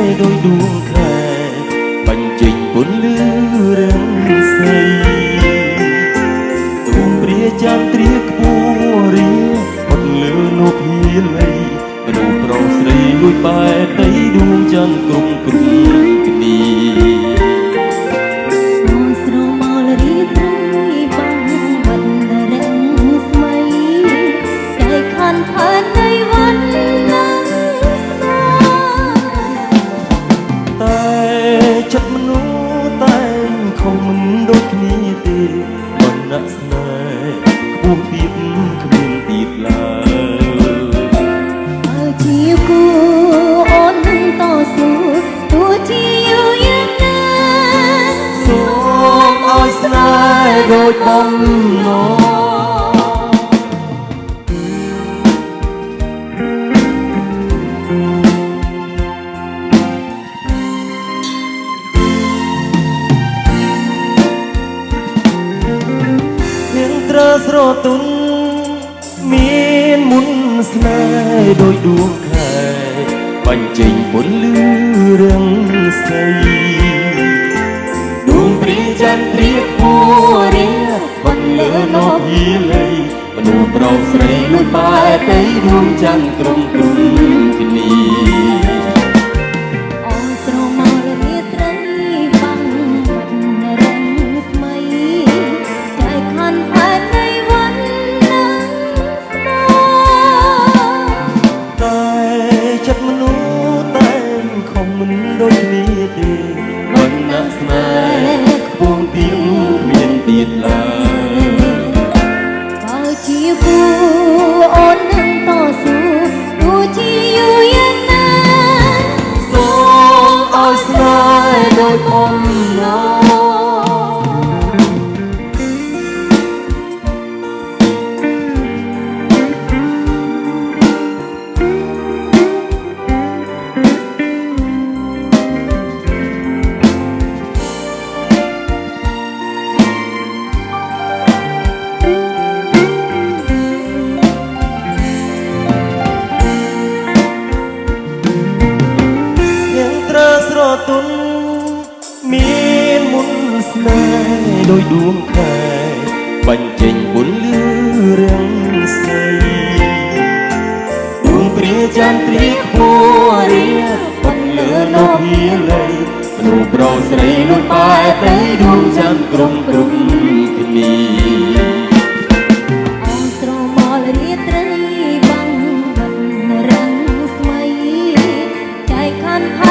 យដោយដួងខែបញ្ចេញពន្លឺរាំងស្អីទូងព្រាចាំត្រៀក្បួរៀផុតលើនោះភៀលីមនុស្សប្រុសស្រីលួចបែកដីដួងច័ន្ទក្រុមគ្រូគ្នាចិត្តមនុស្សតែខុសមិនដូចគ្នាទេមនៈស្នេហ៍ខ្ពស់ទៀបគ្មានទៀតឡើយបើជាគូអូននឹងតស៊ូទោះជាយូរយ៉ាងណាសូមឲ្យស្នេហ៍ដូចបំណងស្រទុនមានមុនស្នេហ៍ដោយដួងខែបញ្ចេញពន្លឺរាំងស្អីដួងព្រាច័ន្ទត្រៀបពួរៀប៉ុនលើនោះភីលីមនុស្សប្រុសស្រីលួចបែកដីដួងច័ន្ទក្រុមគ្រូគ្នាចិត្តមនុស្សតែខុសមិនដូចគ្នាទេមនៈស្នេហ៍ខ្ពស់ទៀបគ្មានទៀតឡើយបើជាគូអូននឹងតស៊ូទោះជាយូរយ៉ាងណាសូមឲ្យស្នេហ៍ដូចបំណងទុនមានមុនស្នេហ៍ដោយដួងខែបញ្ចេញពន្លឺរាំងស្អីដួងព្រាច័ន្ទត្រៀបពួរៀប៉ុនលើនោះភីលីមនុស្សប្រុសស្រីលួចបែកដីដួងច័ន្ទក្រុមគ្រូគ្នាអងស្រមលរាត្រីបាំងបាត់រាំងស្មៃចែកខាន់